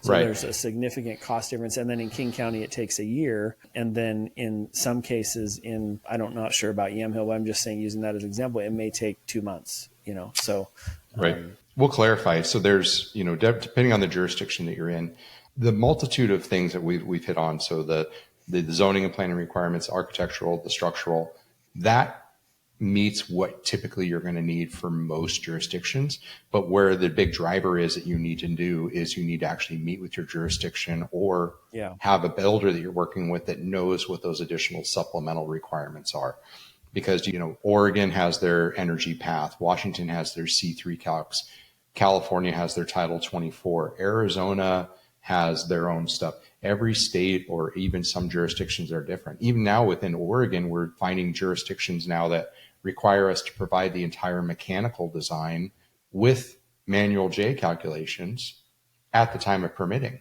So there's a significant cost difference. And then in King County, it takes a year. And then in some cases not sure about Yamhill, but I'm just saying, using that as an example, it may take 2 months, so. We'll clarify. So there's, depending on the jurisdiction that you're in, the multitude of things that we've hit on. So the zoning and planning requirements, architectural, the structural, that meets what typically you're going to need for most jurisdictions. But where the big driver is that you need to do is you need to actually meet with your jurisdiction or have a builder that you're working with that knows what those additional supplemental requirements are. Because, Oregon has their energy path. Washington has their C3 calcs. California has their Title 24. Arizona has their own stuff. Every state or even some jurisdictions are different. Even now within Oregon, we're finding jurisdictions now that require us to provide the entire mechanical design with manual J calculations at the time of permitting,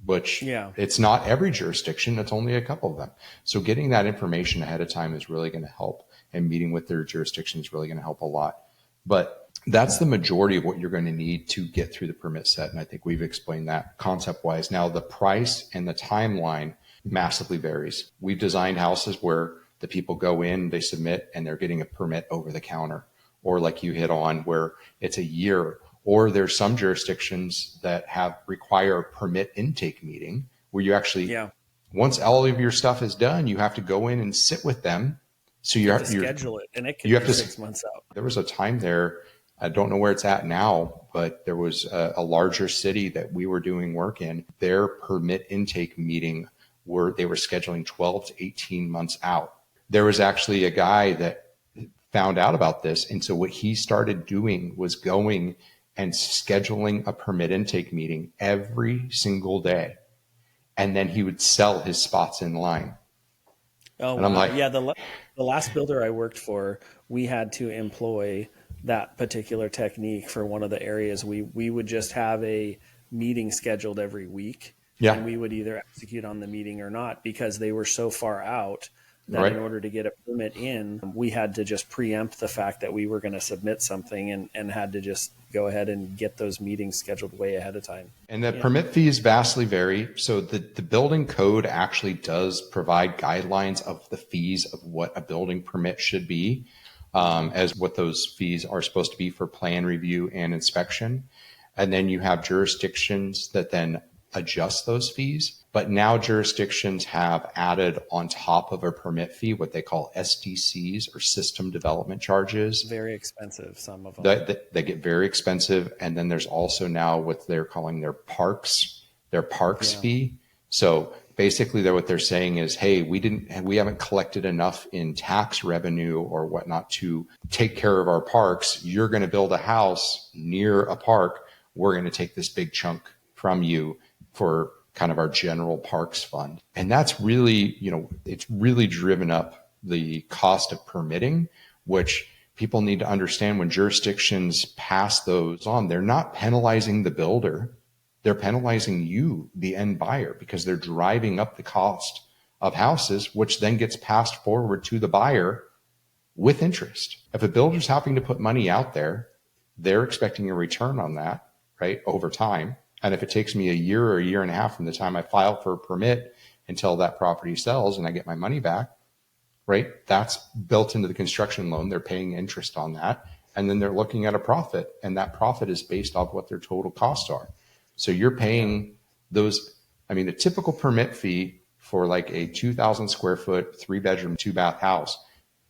which it's not every jurisdiction. It's only a couple of them. So getting that information ahead of time is really going to help, and meeting with their jurisdiction is really going to help a lot. But that's the majority of what you're going to need to get through the permit set. And I think we've explained that concept wise. Now the price and the timeline massively varies. We've designed houses where the people go in, they submit, and they're getting a permit over the counter, or like you hit on where it's a year, or there's some jurisdictions that require a permit intake meeting where you actually, once all of your stuff is done, you have to go in and sit with them. So you have to schedule it, and it can be 6 months out. There was a time there, I don't know where it's at now, but there was a larger city that we were doing work in. Their permit intake meeting they were scheduling 12 to 18 months out. There was actually a guy that found out about this. And so what he started doing was going and scheduling a permit intake meeting every single day. And then he would sell his spots in line. Oh, and I'm like, the last builder I worked for, we had to employ that particular technique for one of the areas. We would just have a meeting scheduled every week. Yeah. And we would either execute on the meeting or not, because they were so far out that in order to get a permit in, we had to just preempt the fact that we were going to submit something and had to just go ahead and get those meetings scheduled way ahead of time. And the permit fees vastly vary. So the building code actually does provide guidelines of the fees of what a building permit should be, as what those fees are supposed to be for plan review and inspection. And then you have jurisdictions that then adjust those fees. But now jurisdictions have added on top of a permit fee what they call SDCs, or system development charges. Very expensive, some of them. They get very expensive. And then there's also now what they're calling their parks fee. So basically what they're saying is, hey, we haven't collected enough in tax revenue or whatnot to take care of our parks. You're going to build a house near a park. We're going to take this big chunk from you for kind of our general parks fund. And that's really, it's really driven up the cost of permitting, which people need to understand. When jurisdictions pass those on, they're not penalizing the builder. They're penalizing you, the end buyer, because they're driving up the cost of houses, which then gets passed forward to the buyer with interest. If a builder's having to put money out there, they're expecting a return on that, right, over time. And if it takes me a year or a year and a half from the time I file for a permit until that property sells and I get my money back, right, that's built into the construction loan. They're paying interest on that. And then they're looking at a profit, and that profit is based off what their total costs are. So you're paying those. I mean, a typical permit fee for like a 2,000 square foot, 3-bedroom, 2-bath house,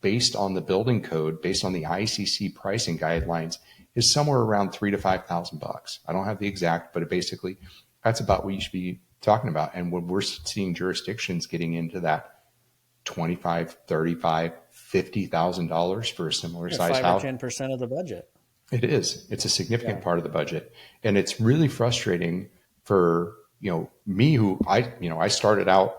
based on the building code, based on the ICC pricing guidelines, is somewhere around $3,000 to $5,000. I don't have the exact, but basically that's about what you should be talking about. And when we're seeing jurisdictions getting into that $25,000, $35,000, $50,000 for a similar size house, 5 or 10% of the budget. It is. It's a significant part of the budget, and it's really frustrating for me, who I started out.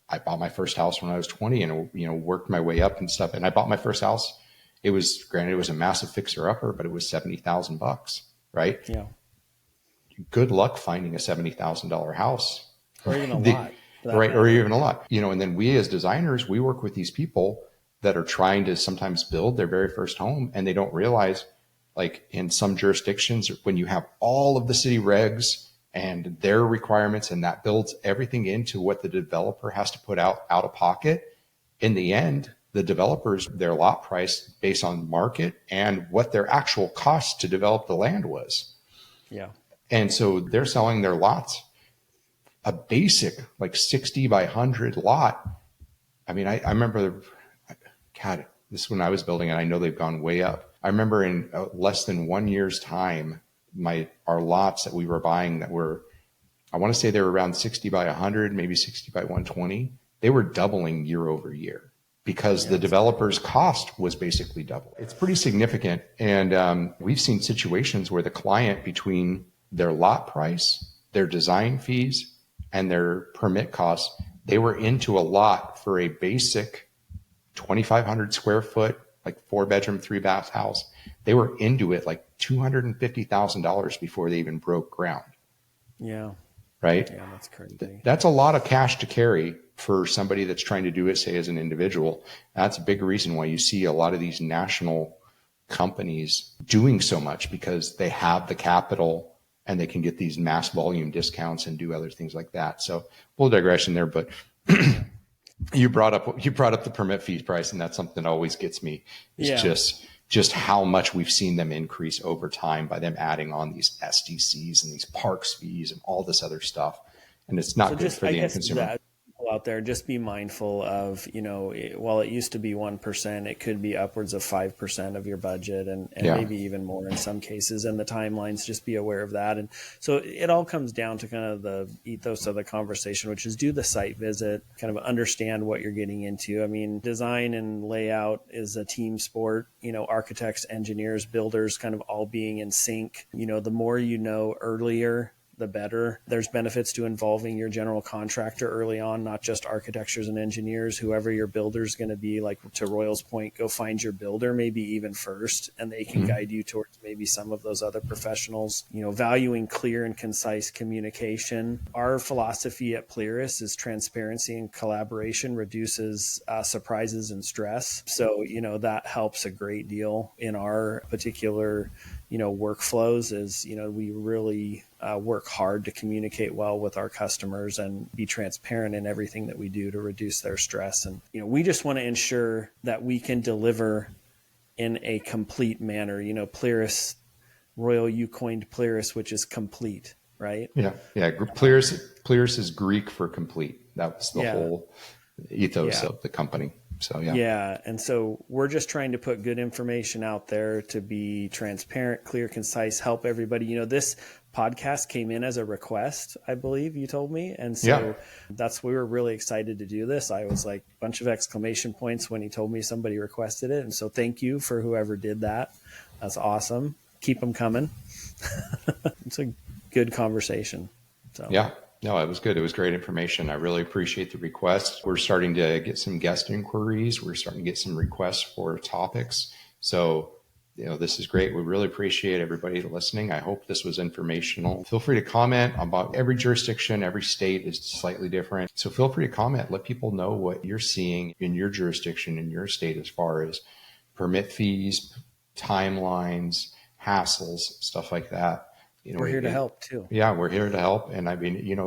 I bought my first house when I was 20, and worked my way up and stuff. And I bought my first house. It was a massive fixer upper, but it was $70,000, right? Yeah. Good luck finding a $70,000 house, or even a lot, right? Or even a lot, And then we as designers, we work with these people that are trying to sometimes build their very first home, and they don't realize, like in some jurisdictions, when you have all of the city regs and their requirements, and that builds everything into what the developer has to put out of pocket. In the end, the developers, their lot price based on market and what their actual cost to develop the land was. Yeah. And so they're selling their lots, a basic like 60 by 100 lot. I mean, I remember, God, This is when I was building, and I know they've gone way up. I remember in less than 1 year's time, our lots that we were buying that were, I want to say they were around 60 by 100, maybe 60 by 120. They were doubling year over year because the developer's cost was basically double. It's pretty significant. And we've seen situations where the client, between their lot price, their design fees, and their permit costs, they were into a lot for a basic 2,500 square foot, like 4-bedroom, 3-bath house. They were into it like $250,000 before they even broke ground. Yeah. Right? Yeah, that's crazy. That's a lot of cash to carry for somebody that's trying to do it, say, as an individual. That's a big reason why you see a lot of these national companies doing so much, because they have the capital and they can get these mass volume discounts and do other things like that. So, we'll digression there, but you brought up the permit fees price, and that's something that always gets me. It's just how much we've seen them increase over time by them adding on these SDCs and these parks fees and all this other stuff. And it's not good for the end consumer. Out there, just be mindful of, while it used to be 1%, it could be upwards of 5% of your budget, and maybe even more in some cases. And the timelines, just be aware of that. And so it all comes down to kind of the ethos of the conversation, which is do the site visit, kind of understand what you're getting into. I mean, design and layout is a team sport, architects, engineers, builders, kind of all being in sync. The more you know earlier, the better. There's benefits to involving your general contractor early on, not just architects and engineers. Whoever your builder is going to be, like to Royal's point, go find your builder maybe even first, and they can guide you towards maybe some of those other professionals. Valuing clear and concise communication. Our philosophy at PLIRIS is transparency and collaboration reduces surprises and stress. So, that helps a great deal in our particular workflows. Is we really work hard to communicate well with our customers and be transparent in everything that we do to reduce their stress. And we just want to ensure that we can deliver in a complete manner. PLIRIS, Royal, you coined PLIRIS, which is complete, right? Yeah. PLIRIS is Greek for complete. That was the whole ethos of the company. So, and so we're just trying to put good information out there to be transparent, clear, concise, help everybody. This podcast came in as a request, I believe you told me. And so we were really excited to do this. I was like a bunch of exclamation points when he told me somebody requested it. And so thank you for whoever did that. That's awesome. Keep them coming. It's a good conversation. So No, it was good. It was great information. I really appreciate the request. We're starting to get some guest inquiries. We're starting to get some requests for topics. So, this is great. We really appreciate everybody listening. I hope this was informational. Feel free to comment about every jurisdiction. Every state is slightly different. So feel free to comment. Let people know what you're seeing in your jurisdiction, in your state, as far as permit fees, timelines, hassles, stuff like that. We're here to help too. Yeah, we're here to help. And I mean,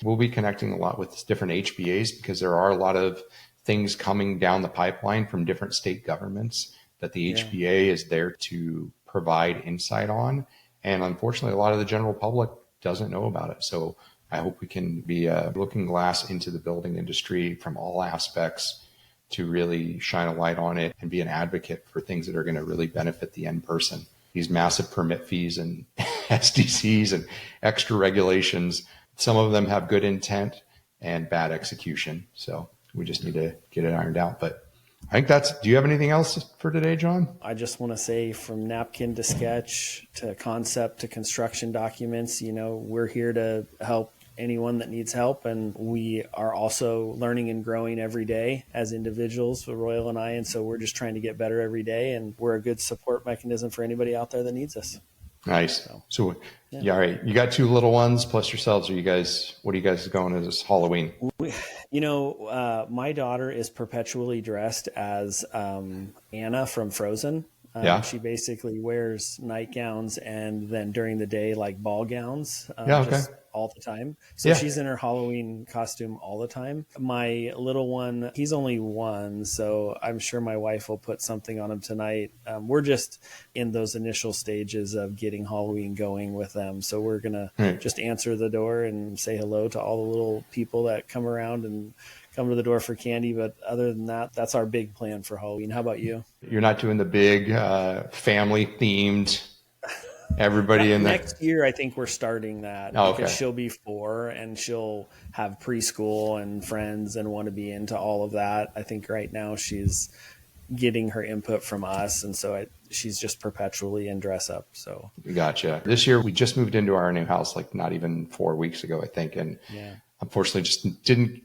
we'll be connecting a lot with different HBAs, because there are a lot of things coming down the pipeline from different state governments that the HBA is there to provide insight on. And unfortunately, a lot of the general public doesn't know about it. So I hope we can be a looking glass into the building industry from all aspects to really shine a light on it and be an advocate for things that are going to really benefit the end person. These massive permit fees and SDCs and extra regulations, some of them have good intent and bad execution. So we just need to get it ironed out. But I think do you have anything else for today, John? I just want to say, from napkin to sketch to concept to construction documents, we're here to help anyone that needs help. And we are also learning and growing every day as individuals, Royal and I. And so we're just trying to get better every day. And we're a good support mechanism for anybody out there that needs us. Nice. So all right. You got 2 little ones plus yourselves. What are you guys going as Halloween? My daughter is perpetually dressed as Anna from Frozen. She basically wears nightgowns and then during the day, like ball gowns. Just all the time. So she's in her Halloween costume all the time. My little one, he's only 1, so I'm sure my wife will put something on him tonight. We're just in those initial stages of getting Halloween going with them. So we're going to just answer the door and say hello to all the little people that come around and come to the door for candy. But other than that, that's our big plan for Halloween. How about you? You're not doing the big family themed, everybody in the... Next year, I think we're starting that Oh, because okay. she'll be 4 and she'll have preschool and friends and want to be into all of that. I think right now she's getting her input from us, and so she's just perpetually in dress up. So Gotcha. This year we just moved into our new house, like not even 4 weeks ago, I think, and yeah, unfortunately just didn't.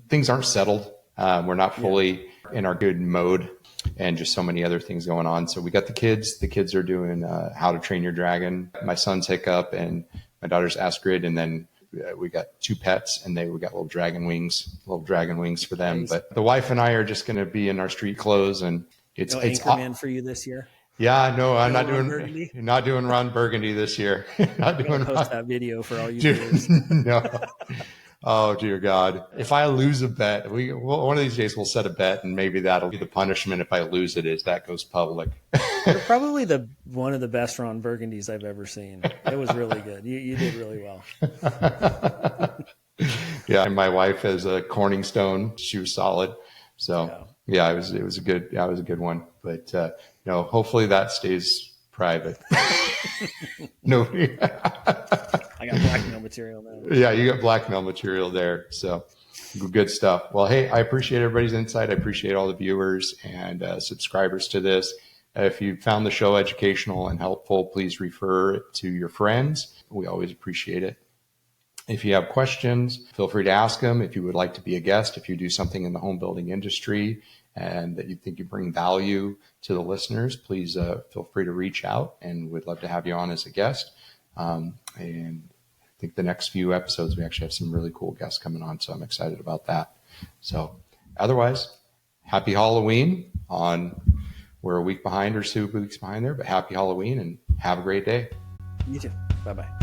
Things aren't settled. We're not fully in our good mode, and just so many other things going on. So we got the kids. The kids are doing How to Train Your Dragon. My son's Hiccup and my daughter's Astrid, and then we got 2 pets, and we got little dragon wings for them. Nice. But the wife and I are just going to be in our street clothes, and it's no Anchorman for you this year. yeah, no, I'm No not Ron doing Burgundy? not doing Ron Burgundy this year. Not I'm doing gonna post that video for all you Dude, viewers. no. Oh dear God! If I lose a bet, one of these days we'll set a bet, and maybe that'll be the punishment if I lose it. Is that goes public? You're probably one of the best Ron Burgundies I've ever seen. It was really good. You did really well. Yeah, and my wife has a Corningstone. She was solid. So yeah, it was a good one. But no, hopefully that stays private. No. I got blackmail material now. Yeah, you got blackmail material there. So good stuff. Well, hey, I appreciate everybody's insight. I appreciate all the viewers and subscribers to this. If you found the show educational and helpful, please refer it to your friends. We always appreciate it. If you have questions, feel free to ask them. If you would like to be a guest, if you do something in the home building industry and that you think you bring value to the listeners, please feel free to reach out, and we'd love to have you on as a guest. And I think the next few episodes, we actually have some really cool guests coming on, so I'm excited about that. So otherwise, happy Halloween. We're a week behind or 2 weeks behind there, but happy Halloween and have a great day. You too. Bye-bye.